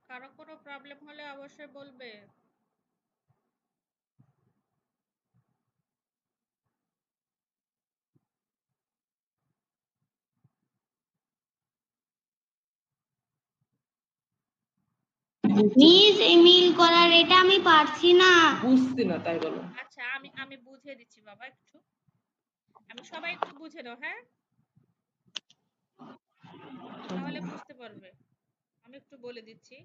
কারো কোনো প্রবলেম হলে অবশ্যই বলবে। মিস ইমেল করার এটা আমি পারছি না। বুঝছি না তাই বলো। আচ্ছা আমি আমি বুঝিয়ে দিচ্ছি বাবা একটু। আমি সবাই একটু বুঝে নাও, হ্যাঁ? তাহলে বুঝতে পারবে। আমি একটু বলে দিচ্ছি।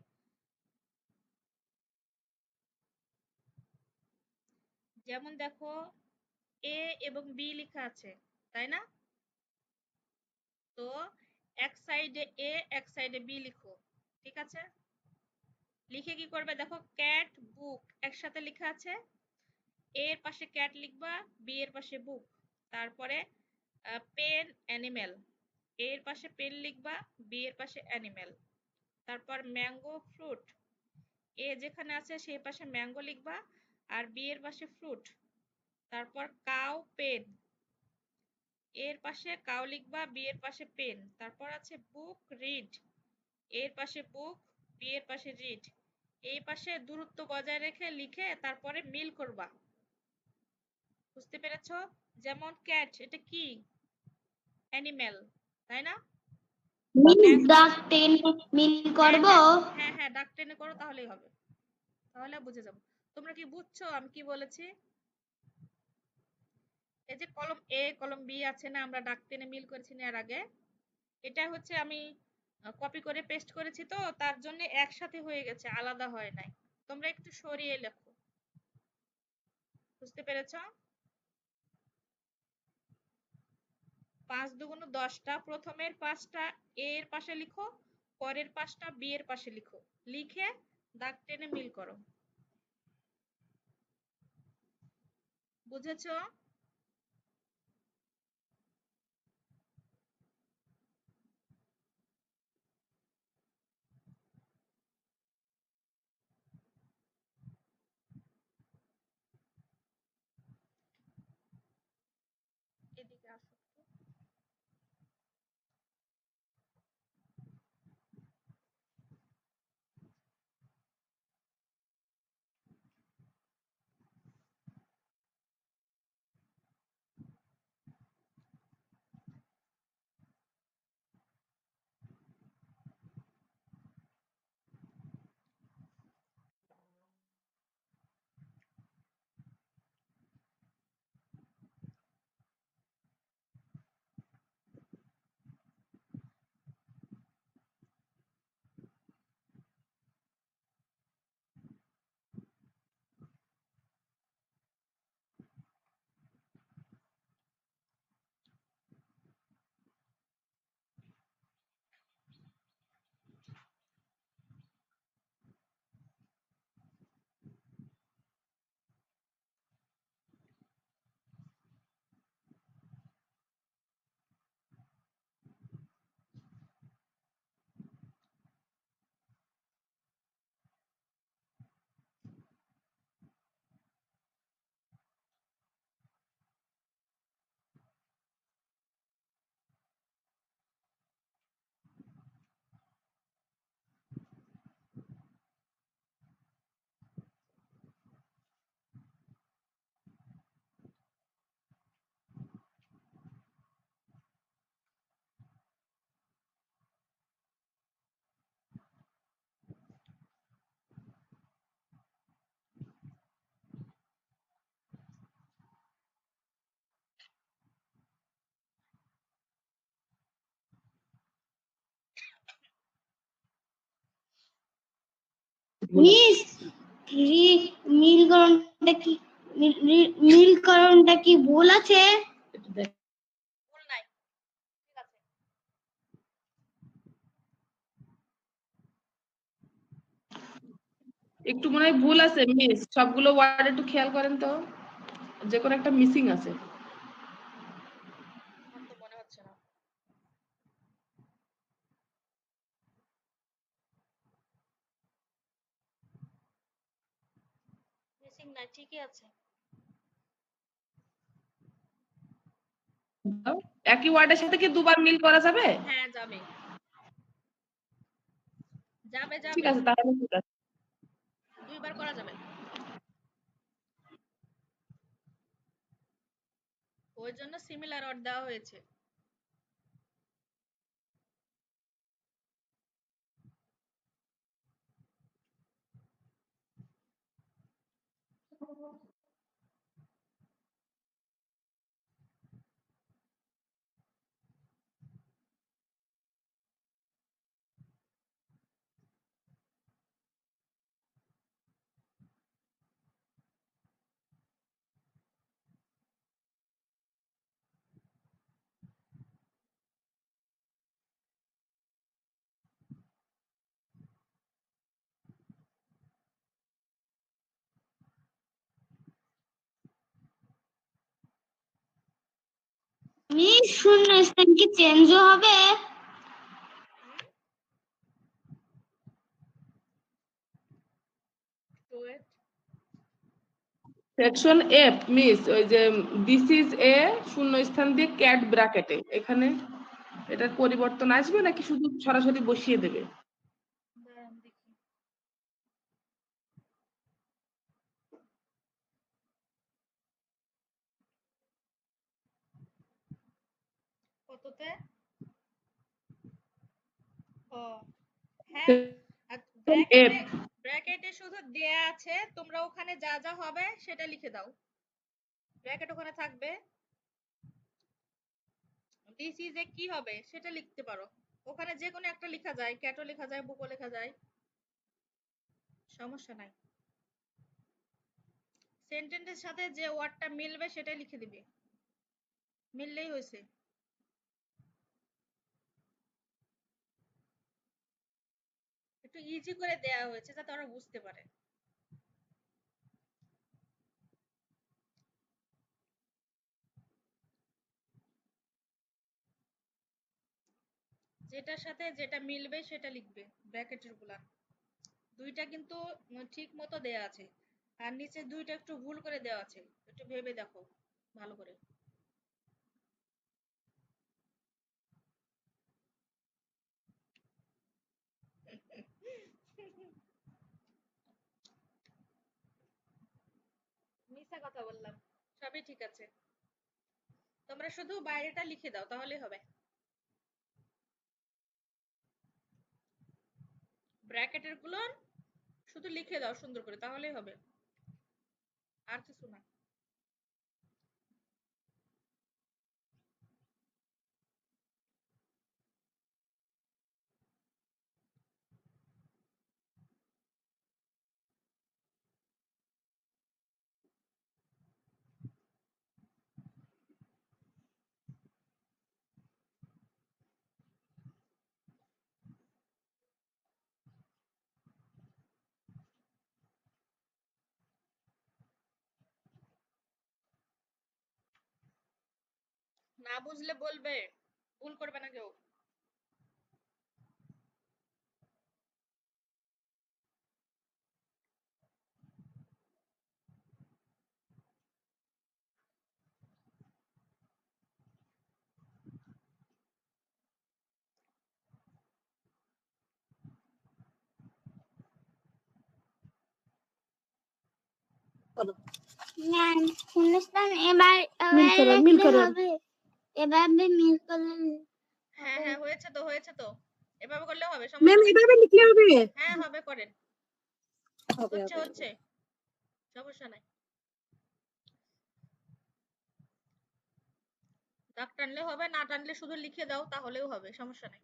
যেমন দেখো এ এবং বি লেখা আছে, তাই না? তো এক সাইডে এ এক সাইডে বি লিখো, ঠিক আছে? লিখে কি করবে দেখো, ক্যাট বুক একসাথে লেখা আছে। এ এর পাশে ক্যাট লিখবা, বি এর পাশে বুক। তারপরে পেন অ্যানিমেল, এ এর পাশে পেন লিখবা, বি এর পাশে অ্যানিমেল। তারপর ম্যাঙ্গো ফ্রুট, এ যেখানে আছে সেই পাশে ম্যাঙ্গো লিখবা আর বি এর পাশে ফ্রুট। তারপর কাউ পেন, এর পাশে কাউ লিখবা, বি এর পাশে পেন। তারপর আছে বুক রিড, এর পাশে বুক, বি এর পাশে রিড। এই পাশে দূরত্ব বজায় রেখে লিখে তারপরে মিল করবা। বুঝতে পেরেছো? যেমন ক্যাট, এটা কি? অ্যানিমেল, তাই না? মিস দাগ টেনে মিল করব। হ্যাঁ হ্যাঁ, ডাক টেনে করো তাহলেই হবে, তাহলে বুঝে যাবো। তোমরা কি বুঝছো আমি কি বলেছি? এই যে কলম এ কলম বি আছে না, আমরা ডাক টেনে মিল করেছি না এর আগে, এটা হচ্ছে আমি কপি করে পেস্ট করেছি, তো তার জন্য একসাথে হয়ে গেছে, আলাদা হয় নাই। তোমরা একটু সরিয়ে লেখো। বুঝতে পেরেছো? 5 দুগুণ 10টা, প্রথমের 5টা এ এর পাশে লিখো, পরের 5টা বি এর পাশে লিখো, লিখে দাগ টেনে মিল করো। বুঝেছো? এদিকে আসো একটু। মিস মিলকরণটা কি ভুল আছে? ভুল নাই, ঠিক আছে। একটু মনে হয় ভুল আছে মিস, সবগুলো ওয়ার্ড একটু খেয়াল করেন তো, যে কোনো একটা মিসিং আছে। আমার তো মনে হচ্ছে না। মিসিং নাই, ঠিকই আছে। একই ওয়ার্ডের সাথে কি দুবার মিল করা যাবে? হ্যাঁ যাবে, যাবে ঠিক যাবে আছে, তাহলে ঠিক আছে। 2 বার করা যাবে। ওই জন্য সিমিলার অর দেওয়া হয়েছে। মিস শূন্যস্থান কি চেঞ্জও হবে? তো সেকশন এফ মিস, ওই যে দিস ইজ এ শূন্যস্থান দিয়ে ক্যাট ব্র্যাকেটে, এখানে এটার পরিবর্তন আসবে নাকি শুধু সরাসরি বসিয়ে দেবে? দাঁড়ান দেখি। কততে? ও হ্যাঁ, ব্র্যাকেটে এফ। ব্র্যাকেটে শুধু দেয়া আছে, তোমরা ওখানে যা যা হবে সেটা লিখে দাও। ব্র্যাকেট ওখানে থাকবে, দিস ইজ এ কি হবে সেটা লিখতে পারো। ওখানে যে কোনো একটা লেখা যায়, ক্যাটও লেখা যায়, বুকও লেখা যায়, সমস্যা নাই। সেন্টেন্সের সাথে যে ওয়ার্ডটা মিলবে সেটাই লিখে দিবে, মিললেই হয়েছে। একটু ইজি করে দেয়া হয়েছে যাতে ওরা বুঝতে পারে। যেটার সাথে যেটা মিলবে সেটা লিখবে, ব্র্যাকেটের গুলা দুইটা কিন্তু ঠিক মতো দেয়া আছে, আর নিচে দুইটা একটু ভুল করে দেওয়া আছে, একটু ভেবে দেখো ভালো করে। মিথ্যা কথা বললাম, সবই ঠিক আছে। তোমরা শুধু বাইরেটা লিখে দাও তাহলেই হবে। ব্র্যাকেটের গুলো শুধু লিখে দাও সুন্দর করে, তাহলেই হবে, আর কিছু না। না বুঝলে বলবে, ভুল করবে না কেউ। ম্যাম শূন্যস্থান এবার মিল লিখলে করো। হবে? এভাবে মিল করলে হ্যাঁ হবে? হ্যাঁ, হয়েছে তো হয়েছে তো, এভাবে করলেও হবে, ম্যাম সমস্যা নাই। এভাবে লিখলে হবে? হ্যাঁ হবে, করেন। হবে হচ্ছে হবে। হচ্ছে, সমস্যা নাই। দাগ টানলে হবে, না টানলে শুধু লিখে দাও তাহলেও হবে, সমস্যা নাই।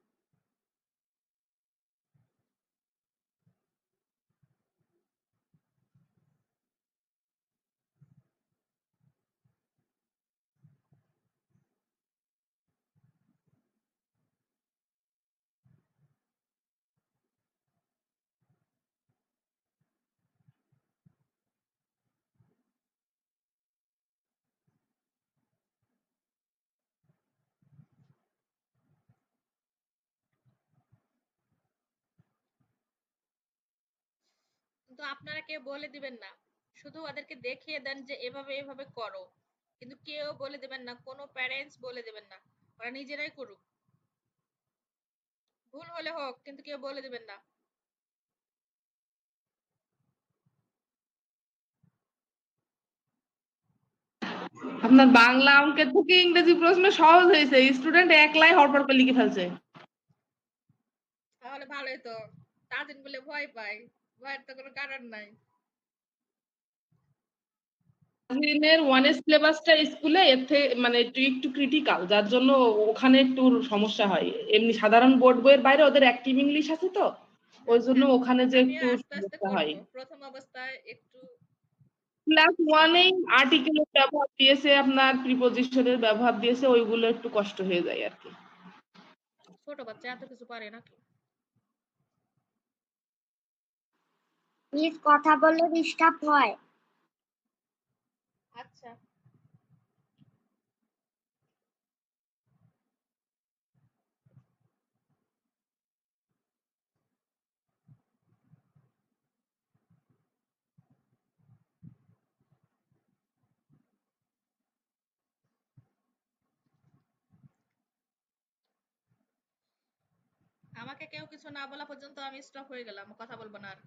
কিন্তু আপনারা কেউ বলে দিবেন না, শুধু ওদেরকে দেখিয়ে দেন যে এভাবে এভাবে করো, কিন্তু কেউ বলে দিবেন না, কোনো প্যারেন্টস বলে দিবেন না, ওরা নিজেরাই করুক, ভুল হলে হোক, কিন্তু কেউ বলে দিবেন না। আপনার বাংলা অঙ্কের থেকে ইংরেজি প্রশ্ন সহজ হয়েছে, স্টুডেন্ট একলাই হড়পড় করে লিখে ফেলছে। তাহলে ভালোই তো, তাজিন বলে ভয় পাই, ভয়ের তো কোনো কারণ নাই। তাজিনের ওয়ানের সিলেবাসটা স্কুলে এর থেকে মানে একটু ক্রিটিক্যাল, যার জন্য ওখানে একটু সমস্যা হয়। এমনি সাধারণ বোর্ড বইয়ের বাইরে ওদের অ্যাক্টিভ ইংলিশ আছে তো, ওই আচ্ছা, জন্য ওখানে যে আমিও একটু আস্তে আস্তে সমস্যা করব, হয়। প্রথম অবস্থায় একটু ক্লাস ছোট ওয়ানেই আর্টিকেলের ব্যবহার দিয়েছে, আপনার প্রিপোজিশনের ব্যবহার দিয়েছে, ওইগুলো একটু কষ্ট হয়ে যায় আর কি। ছোট বাচ্চা এত কিছু পারে নাকি? মিস কথা বললে ডিস্টার্ব হয়। আচ্ছা, আমাকে কেউ কিছু না বলা পর্যন্ত আমি স্টপ হয়ে গেলাম, কথা বলবো না আর।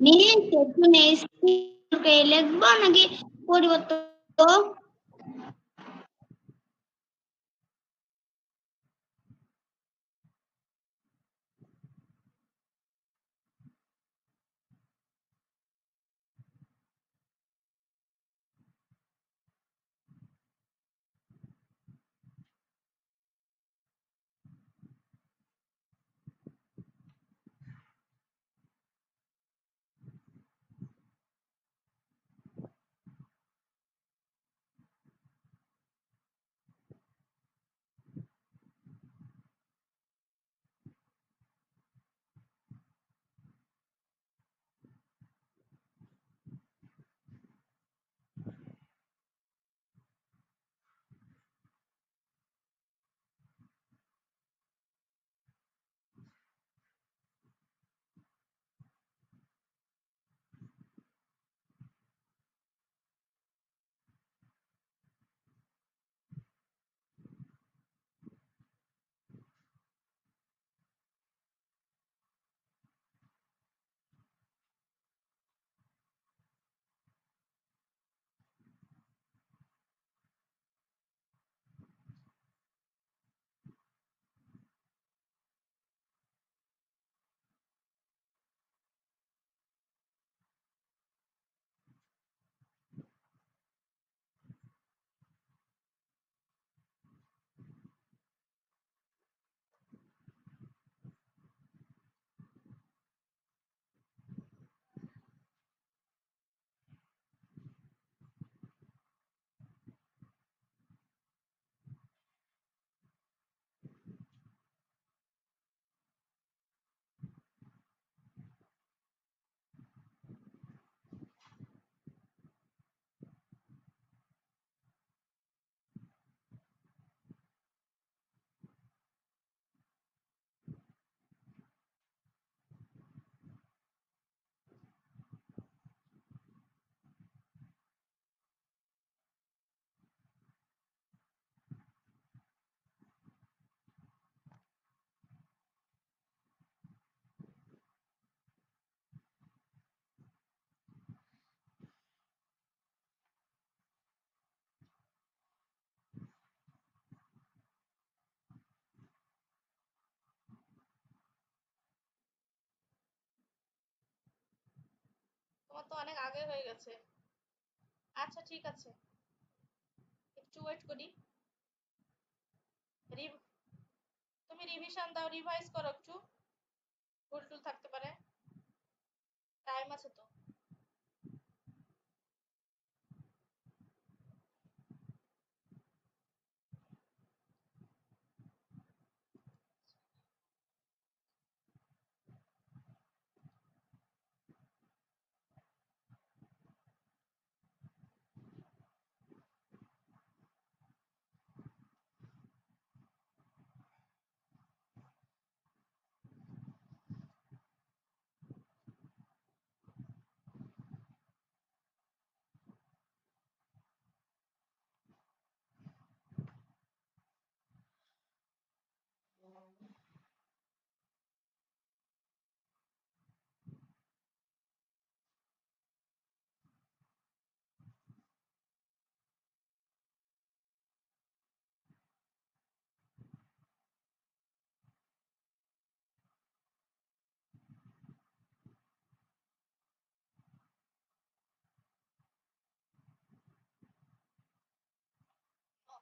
মিস একটু নেক্সট লিখবো নাকি পরিবর্তন? তো অনেক আগে হয়ে গেছে। আচ্ছা ঠিক আছে, একটু ওয়েট করি। তুমি রিভিশন দাও, রিভাইজ করো একটু, ভুল টুল থাকতে পারে, টাইম আছে তো।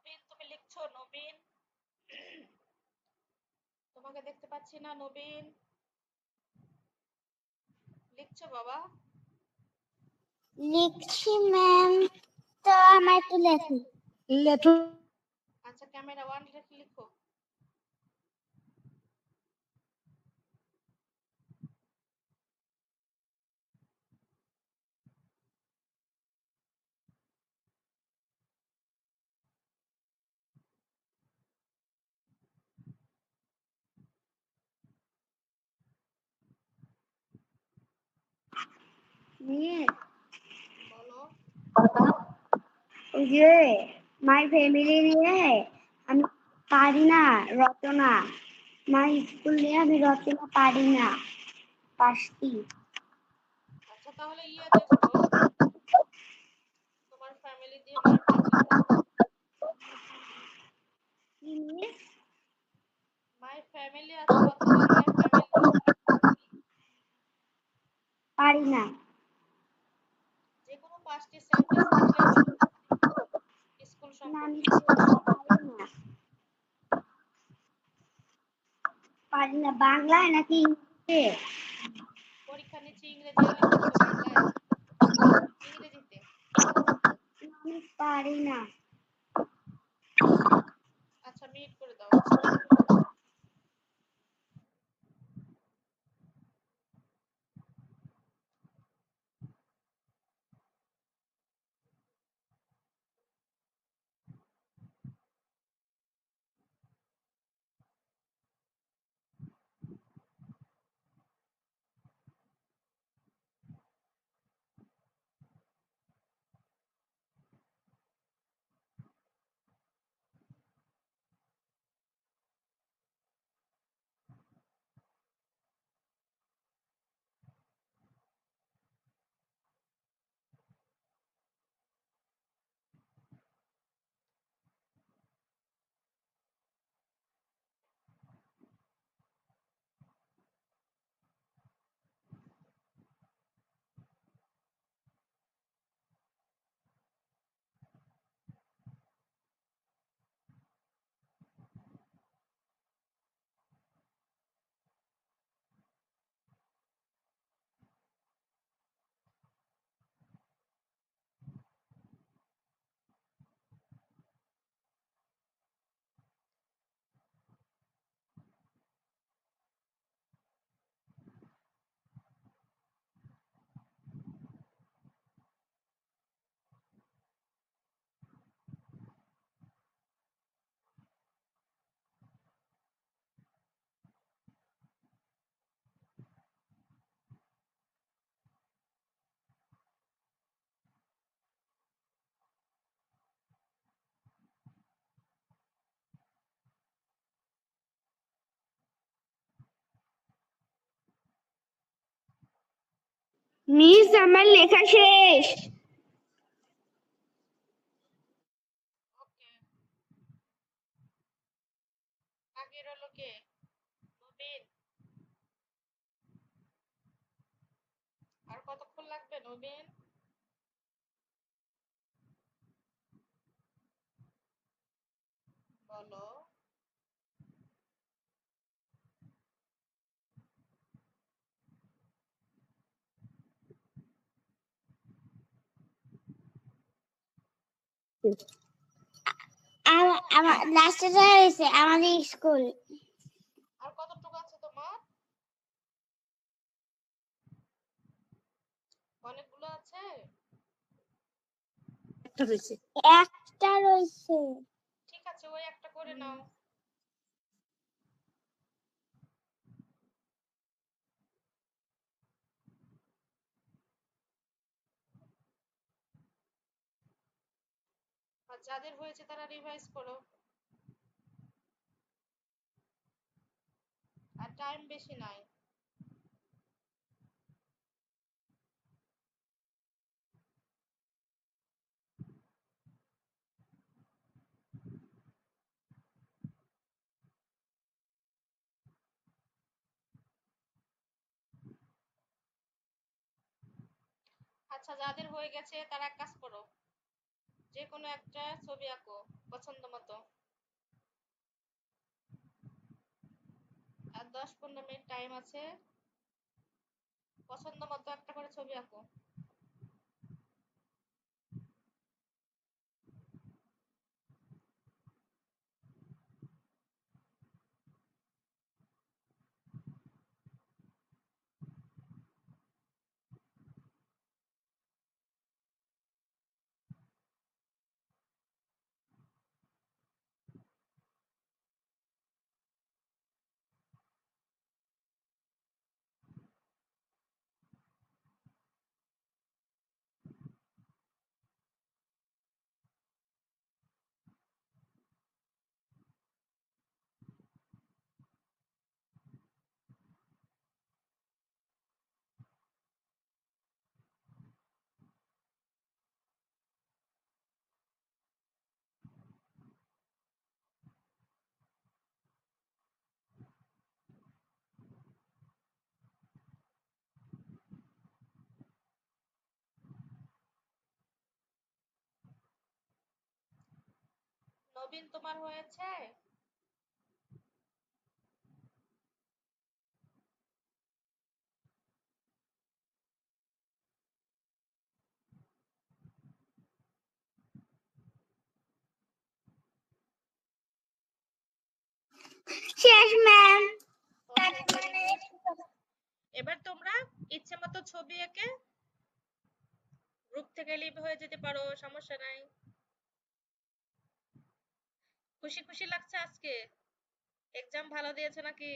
নবীন, তুমি লিখছো? নবীন, তোমাকে দেখতে পাচ্ছি না। নবীন, লিখছো বাবা? লিখছি ম্যাম, তো আমার একটু লেখি। লেখো। আচ্ছা, ক্যামেরা ওয়ান লিখো। বলো। ওই যে মাই ফ্যামিলি নিয়ে আমি পারি না রচনা, মাই স্কুল নিয়ে আমি রচনা পারি না পারছি। আচ্ছা তাহলে ইয়ে দেখো, তোমার ফ্যামিলি দিয়ে মাই ফ্যামিলি। মাই ফ্যামিলি আছে অথবা মাই ফ্যামিলি। পারি না। যে কোনো পাঁচটি সেন্টেন্স লিখলেই হবে স্কুল না আমি সম্পর্কে। পারি না, পারি না। বাংলায় নাকি ইংরেজিতে? পরীক্ষা নিচ্ছে ইংরেজি, লিখতেছো বাংলায়? ইংরেজিতে। আমি পারি না। আচ্ছা মিট করে দাও। মিস আমার লেখা শেষ। ওকে, আগের হলো কে? নবীন। আর কতক্ষণ লাগবে নবীন? বলো। আমার লাস্টে হয়েছে আমাদের স্কুল। আর কতটুকু আছে তোমার? অনেকগুলো আছে? একটা রয়েছে। একটা রয়েছে। ঠিক আছে, ওই একটা করে নাও। আর যাদের হয়েছে তারা রিভাইজ করো। আর টাইম বেশি নাই। আচ্ছা, যাদের হয়ে গেছে তারা এক কাজ করো, যে কোনো একটা ছবি আঁকো পছন্দ মতো। আর 10-15 মিনিট টাইম আছে, পছন্দ মতো একটা করে ছবি আঁকো। নবীন, তোমার হয়েছে? শেষ ম্যাম। এবার তোমরা ইচ্ছে মতো ছবি এঁকে গ্রুপ থেকে লিভ হয়ে যেতে পারো, সমস্যা নাই। খুশি খুশি লাগছে আজকে? এক্সাম ভালো দিয়েছে নাকি?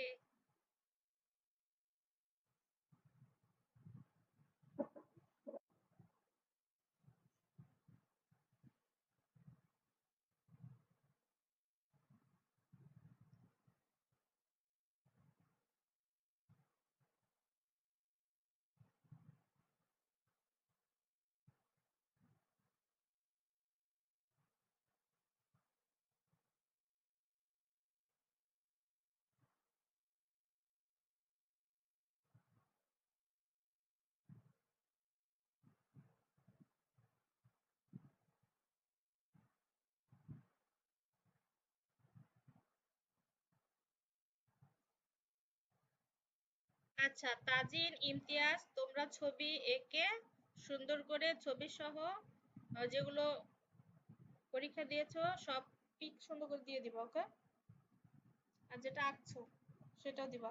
আচ্ছা, তাজিন, ইমতিয়াজ, তোমরা ছবি এঁকে সুন্দর করে ছবি সহ যেগুলো পরীক্ষা দিয়েছো সব পিক সুন্দর করে দিয়ে দিবা, ওকে? আর যেটা আঁকছো সেটাও দিবা।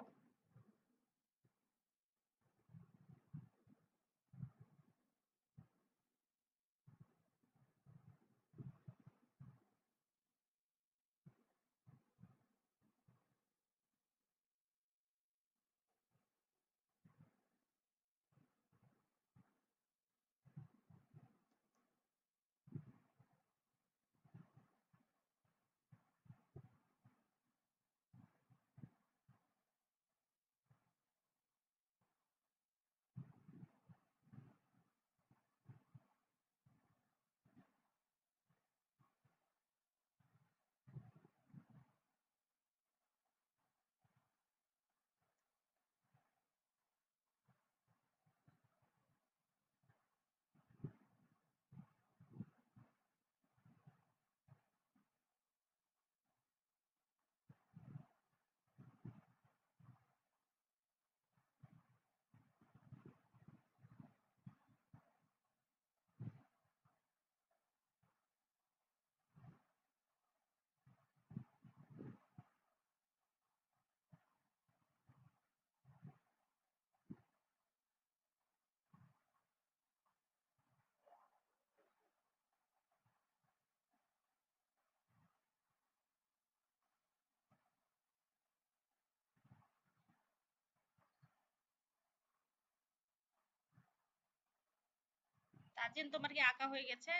তাজিন তোমার কি আঁকা হয়ে গেছে?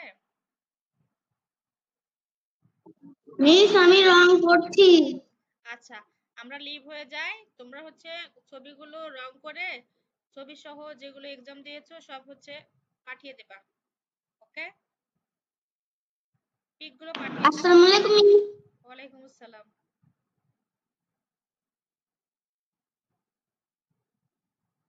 মিস আমি রং করছি। আচ্ছা, আমরা লিভ হয়ে যাই, তোমরা হচ্ছে ছবিগুলো রং করে ছবি সহ যেগুলো এক্সাম দিয়েছো সব হচ্ছে পাঠিয়ে দেবা। ওকে, পিকগুলো পাঠিয়ে দিবা। আসসালামু আলাইকুম। ওয়ালাইকুম আসসালাম।